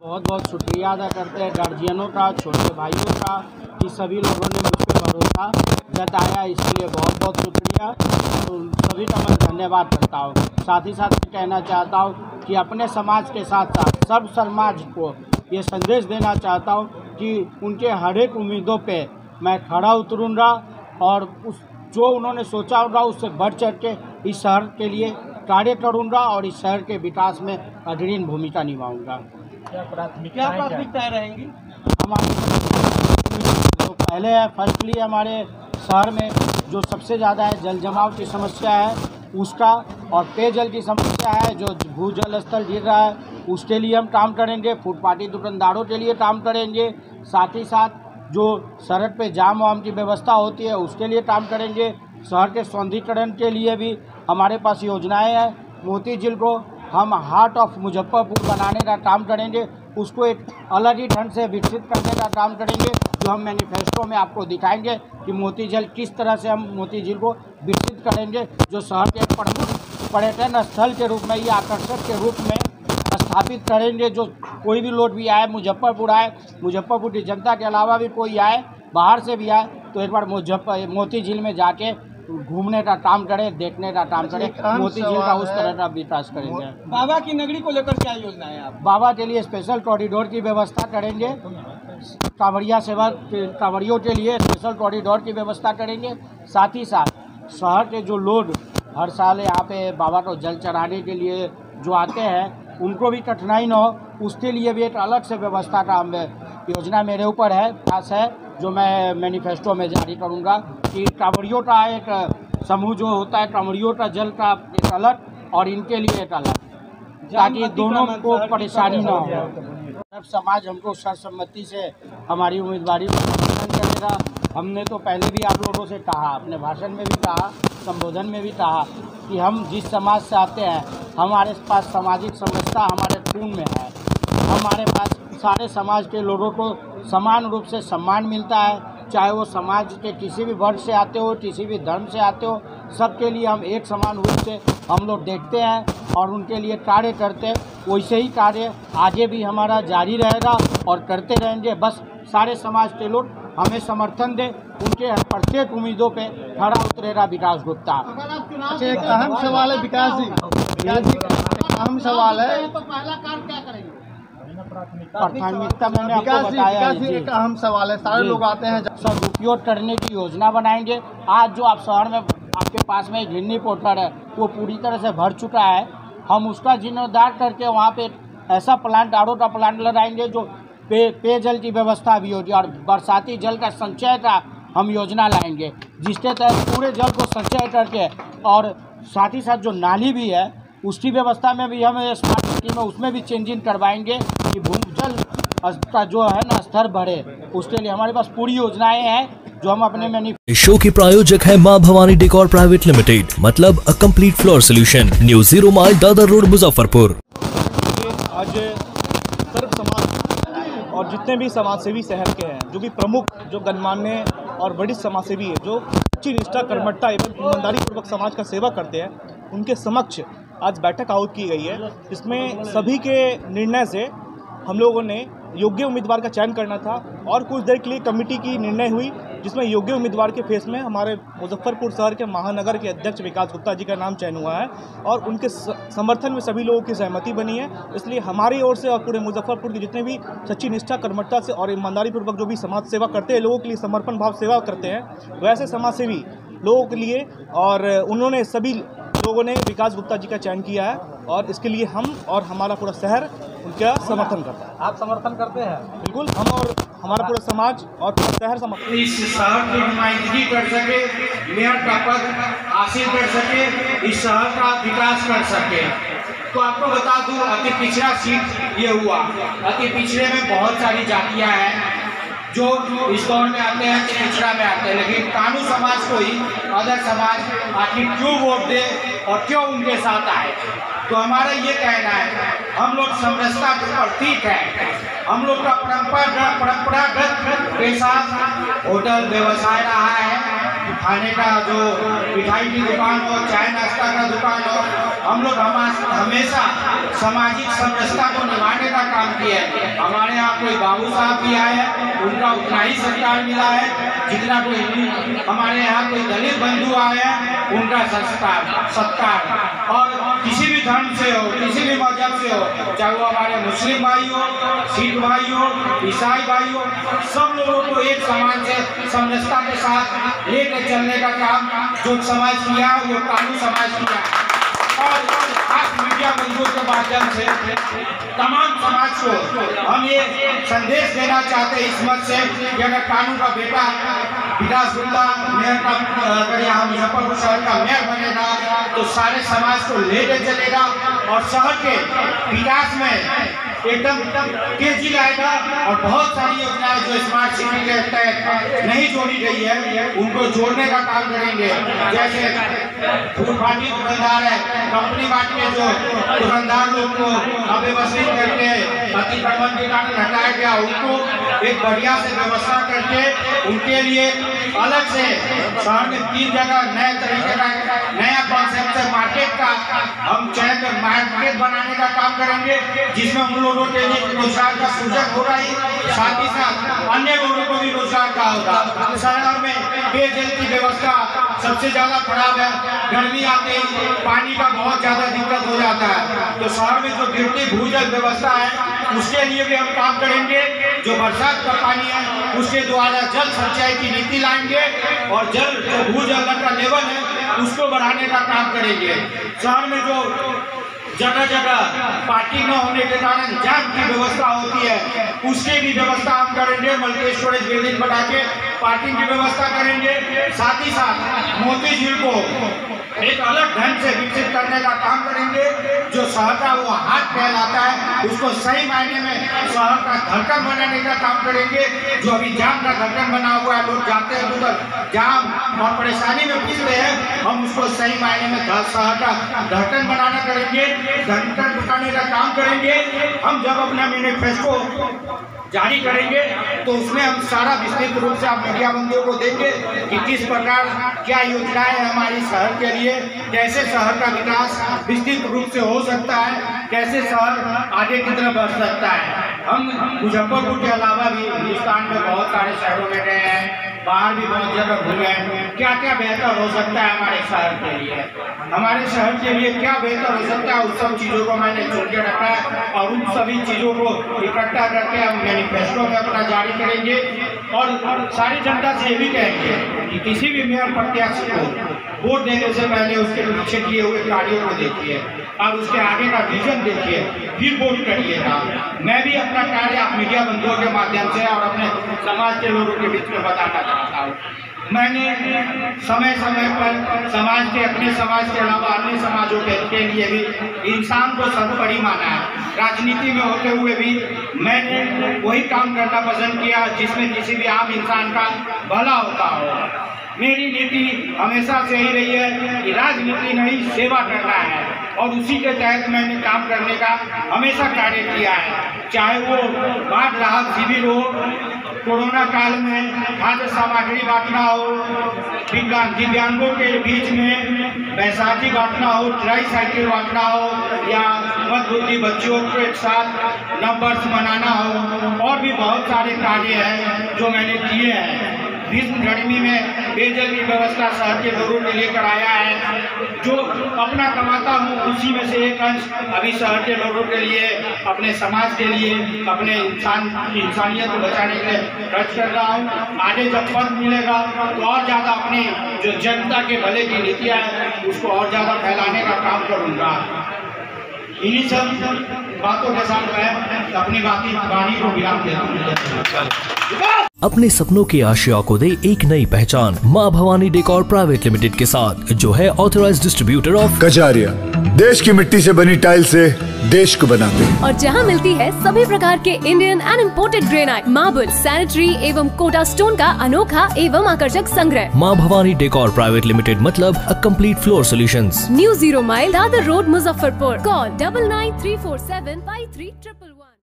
बहुत बहुत शुक्रिया अदा करते हैं गार्जियनों का, छोटे भाइयों का, कि सभी लोगों ने मुझ पर भरोसा जताया, इसलिए बहुत बहुत शुक्रिया। तो सभी का मैं धन्यवाद करता हूँ। साथ ही साथ कहना चाहता हूँ कि अपने समाज के साथ साथ सब समाज को ये संदेश देना चाहता हूँ कि उनके हर एक उम्मीदों पे मैं खड़ा उतरूँगा और उस जो उन्होंने सोचा होगा उससे बढ़ चढ़ के इस शहर के लिए कार्य करूँगा और इस शहर के विकास में अग्रणी भूमिका निभाऊँगा। क्या प्राथमिकताएं रहेंगी? हमारे जो पहले है, फर्स्टली हमारे शहर में जो सबसे ज़्यादा है जल जमाव की समस्या है उसका, और पेयजल की समस्या है, जो भूजल स्तर गिर रहा है उसके लिए हम काम करेंगे। फुटपाथी दुकानदारों के लिए काम करेंगे। साथ ही साथ जो सड़क पे जाम वाम की व्यवस्था होती है उसके लिए काम करेंगे। शहर के सौंदर्यीकरण के लिए भी हमारे पास योजनाएं हैं। मोती झील को हम हार्ट ऑफ मुजफ्फरपुर बनाने का काम करेंगे, उसको एक अलग ही ढंग से विकसित करने का काम करेंगे, जो हम मैनिफेस्टो में आपको दिखाएंगे कि मोती झील किस तरह से हम मोती झील को विकसित करेंगे, जो शहर के प्रमुख पर्यटन स्थल के रूप में या आकर्षक के रूप में स्थापित करेंगे। जो कोई भी लोग भी आए, मुजफ्फरपुर आए, मुजफ्फरपुर की जनता के अलावा भी कोई आए, बाहर से भी आए, तो एक बार मोती झील में जाके घूमने का काम करें, देखने का काम करें, मोती झील का उस तरह का विकास करेंगे। बाबा की नगरी को लेकर क्या योजना है आप? बाबा के लिए स्पेशल कॉरिडोर की व्यवस्था करेंगे। कांवड़िया सेवा कांवड़ियों के लिए स्पेशल कॉरिडोर की व्यवस्था करेंगे। साथ ही साथ शहर के जो लोग हर साल यहाँ पे बाबा को जल चढ़ाने के लिए जो आते हैं उनको भी कठिनाई न हो, उसके लिए भी एक अलग से व्यवस्था का योजना मेरे ऊपर है, पास है, जो मैं मैनिफेस्टो में जारी करूँगा कि कांवड़ियों का एक समूह जो होता है, कांवड़ियों का जल का एक अलग और इनके लिए एक अलग, ताकि दोनों को परेशानी न हो। सब समाज हमको सर्वसम्मति से हमारी उम्मीदवारी को समर्थन करेगा। हमने तो पहले भी आप लोगों से कहा, अपने भाषण में भी कहा, संबोधन में भी कहा कि हम जिस समाज से आते हैं हमारे पास सामाजिक समरसता हमारे खून में है। हमारे पास सारे समाज के लोगों को समान रूप से सम्मान मिलता है, चाहे वो समाज के किसी भी वर्ग से आते हो, किसी भी धर्म से आते हो, सबके लिए हम एक समान रूप से हम लोग देखते हैं और उनके लिए कार्य करते हैं। वैसे ही कार्य आगे भी हमारा जारी रहेगा और करते रहेंगे। बस सारे समाज के लोग हमें समर्थन दें, उनके प्रत्येक उम्मीदों पे खड़ा उतरेगा विकास गुप्ता। अच्छा, एक अहम सवाल है विकास जी, एक अहम सवाल है, तो पहला कार्य क्या करेंगे? प्राथमिकता मैंने आपको बताया है। एक अहम सवाल है, सारे लोग आते हैं, सदुपयोग करने की योजना बनाएंगे। आज जो आप शहर में आपके पास में घिरनी पोर्टल है वो पूरी तरह से भर चुका है, हम उसका जीर्णोद्धार करके वहाँ पे ऐसा प्लांट, आरओ का प्लांट लगाएंगे जो पेयजल की व्यवस्था भी होगी, और बरसाती जल का संचय का हम योजना लाएंगे, जिसके तहत पूरे जल को संचय करके, और साथ ही साथ जो नाली भी है उसकी व्यवस्था में भी हम स्मार्ट सिटी में उसमें भी चेंजिंग करवाएंगे कि भूजल का जो है ना स्तर बढ़े। उसके लिए हमारे पास पूरी योजनाएं हैं जो हम अपने इस शो के प्रायोजक है मां भवानी डेकोर प्राइवेट लिमिटेड, मतलब a complete floor solution, new 0 mile Dadar road Muzaffarpur. आज सर्व समाज और जितने भी समाजसेवी शहर के हैं, जो भी प्रमुख, जो गणमान्य और वरिष्ठ समाजसेवी है, जो सच्ची निष्ठा, कर्मठता एवं ईमानदारी पूर्वक समाज का सेवा करते हैं, उनके समक्ष आज बैठक आयोजित की गई है। इसमें सभी के निर्णय से हम लोगों ने योग्य उम्मीदवार का चयन करना था और कुछ देर के लिए कमेटी की निर्णय हुई, जिसमें योग्य उम्मीदवार के फेस में हमारे मुजफ्फरपुर शहर के महानगर के अध्यक्ष विकास गुप्ता जी का नाम चयन हुआ है और उनके समर्थन में सभी लोगों की सहमति बनी है। इसलिए हमारी ओर से और पूरे मुजफ्फरपुर के जितने भी सच्ची निष्ठा, कर्मठता से और ईमानदारी पूर्वक जो भी समाज सेवा करते हैं, लोगों के लिए समर्पण भाव सेवा करते हैं, वैसे समाज सेवी लोगों के लिए, और उन्होंने सभी लोगों ने विकास गुप्ता जी का चयन किया है और इसके लिए हम और हमारा पूरा शहर उनका समर्थन करता है। आप समर्थन करते हैं? बिल्कुल, हम और हमारा पूरा समाज और पूरा शहर समर्थन। इस शहर की नुमाइंदगी कर सके, मेयर का पद हासिल कर सके, इस शहर का विकास कर सके। तो आपको बता दूं, अति पिछड़ा सीट ये हुआ। अति पिछड़े में बहुत सारी जातियां हैं जो इस दौर में आते हैं, पिछड़ा में आते हैं, लेकिन कानू समाज को ही अदर समाज आखिर क्यों वोट दे और क्यों उनके साथ आए। तो हमारा ये कहना है, हम लोग समरसता के प्रतीक है। हम लोग का परंपरागत पेशा होटल व्यवसाय रहा है, खाने का जो मिठाई की दुकान हो, चाय नाश्ता का दुकान हो, हम लोग हमेशा सामाजिक समरसता को निभाने का काम किया है। हमारे यहाँ कोई बाबू साहब भी आए हैं, उनका उतना ही सत्कार मिला है जितना कोई हमारे यहाँ कोई दलित बंधु आए हैं उनका सत्कार। और किसी भी धर्म से हो, किसी भी मजहब से हो, चाहे वो हमारे मुस्लिम भाई हो, सिख भाई हो, ईसाई भाई हो, सब लोगों को एक समान से समरसता के साथ लेकर चलने का काम जो समाज किया वो कानून समाज किया। और आज मीडिया बंधुओं के माध्यम से तमाम समाज को हम ये संदेश देना चाहते हैं इस मत से कि अगर कानून का बेटा विकास गुप्ता मेयर का अगर यहाँ मुजफ्फरपुर शहर का मेयर बनेगा तो सारे समाज को लेकर चलेगा और शहर के विकास में एकदम तेजी लाएगा। और बहुत सारी योजनाएं जो स्मार्ट सिटी के तहत नहीं जोड़ी गई है उनको जोड़ने का काम करेंगे। जैसे फूड पार्टी दुकानदार है, कंपनी बाट के जो दुकानदार लोग को अव्यवस्थित करके अतिक्रमण के कारण हटाया गया, उनको एक बढ़िया से व्यवस्था करके उनके लिए अलग से शहर में 3 जगह नए तरीके का नया कॉन्सेप्ट से मार्केट का हम चयन मार्केट बनाने का काम करेंगे, जिसमें उन लोगों के लिए रोजगार का सृजन हो रहा है, साथ ही साथ अन्य लोगों को भी रोजगार का होगा। शहर में पेयजल की व्यवस्था सबसे ज्यादा खराब है, गर्मी आते ही पानी का बहुत ज्यादा दिक्कत हो जाता है, तो शहर में जो गिरती भूजल व्यवस्था है उसके लिए भी हम काम करेंगे। जो बरसात का पानी है उसके द्वारा जल संचय की नीति लाएंगे और जल जो भूजल का लेवल है उसको बढ़ाने का काम करेंगे। शहर में जो जगह जगह पार्किंग न होने के कारण जाम की व्यवस्था होती है उसकी भी व्यवस्था हम करेंगे। मल्टी स्टोरेज बिल्डिंग बना के पार्किंग की व्यवस्था करेंगे। साथ ही साथ मोती झील को एक अलग ढंग से विकसित करने का काम करेंगे। जो शहर का वो हाथ कहलाता है उसको सही मायने में शहर का धड़कन बनाने का काम करेंगे। जो अभी जाम का धड़कन बना हुआ है, लोग जाते हैं उधर जाम और परेशानी में फंसते हैं, हम उसको सही मायने में शहर का धड़कन बनाना करेंगे, धड़कन बनाने का काम करेंगे। हम जब अपना मैनिफेस्टो जारी करेंगे तो उसमें हम सारा विस्तृत रूप से आप मीडिया बंधुओं को देंगे कि किस प्रकार क्या योजनाएं हमारी शहर के लिए, कैसे शहर का विकास विस्तृत रूप से हो सकता है, कैसे शहर आगे की तरफ बढ़ सकता है। हम मुजफ्फरपुर के अलावा भी हिंदुस्तान में बहुत सारे शहरों में गए हैं, बाहर भी बहुत जगह घूमे हैं। क्या क्या बेहतर हो सकता है हमारे शहर के लिए, हमारे शहर के लिए क्या बेहतर हो सकता है, उन सब चीज़ों को मैंने छोड़ के रखा है और उन सभी चीज़ों को इकट्ठा करके हम मैनिफेस्टो में अपना जारी करेंगे। और सारी जनता से ये भी कहेंगे कि किसी भी मेयर प्रत्याशी को वोट देने से पहले उसके पीछे किए हुए कार्यों को देखिए और उसके आगे का विजन देखिए, फिर वोट करिएगा। मैं भी अपना कार्य आप मीडिया बंधुओं के माध्यम से और अपने समाज के लोगों के बीच में बताना चाहता हूँ। मैंने समय समय पर समाज के अपने समाज के अलावा अन्य समाजों के लिए भी इंसान को सर्वोपरि माना है। राजनीति में होते हुए भी मैंने वही काम करना पसंद किया जिसमें किसी भी आम इंसान का भला होता हो। मेरी नीति हमेशा से ही रही है कि राजनीति नहीं सेवा करना है और उसी के तहत मैंने काम करने का हमेशा कार्य किया है। चाहे वो बाढ़ राहत शिविर हो, कोरोना काल में खाद्य सामग्री बांटना हो, दिव्यांगों के बीच में बैसाखी बांटना हो, ट्राई साइकिल बांटना हो, या मंदबुद्धि बच्चों के साथ नववर्ष मनाना हो, और भी बहुत सारे कार्य हैं जो मैंने किए हैं। भीष्म गर्मी में पेयजल की व्यवस्था शहर के लोगों के लिए कराया है। जो अपना कमाता हूँ उसी में से एक अंश अभी शहर के लोगों के लिए, अपने समाज के लिए, अपने इंसानियत को बचाने के लिए खर्च कर रहा हूँ। आगे जब पद मिलेगा तो और ज़्यादा अपनी जो जनता के भले की नीतियाँ हैं उसको और ज़्यादा फैलाने का काम करूँगा। इन्हीं सब बातों के साथ मैं अपनी वाणी को विराम देता हूँ। अपने सपनों की आशिया को दे एक नई पहचान माँ भवानी डेकोर प्राइवेट लिमिटेड के साथ, जो है ऑथराइज्ड डिस्ट्रीब्यूटर ऑफ कजारिया। देश की मिट्टी से बनी टाइल से देश को बनाते हैं और जहां मिलती है सभी प्रकार के Indian and imported granite, marble, sanitary एवं कोटा स्टोन का अनोखा एवं आकर्षक संग्रह। माँ भवानी डेकोर प्राइवेट लिमिटेड मतलब a complete floor solutions. New 0 mile Dadar road, Muzaffarpur. Call 9934753311।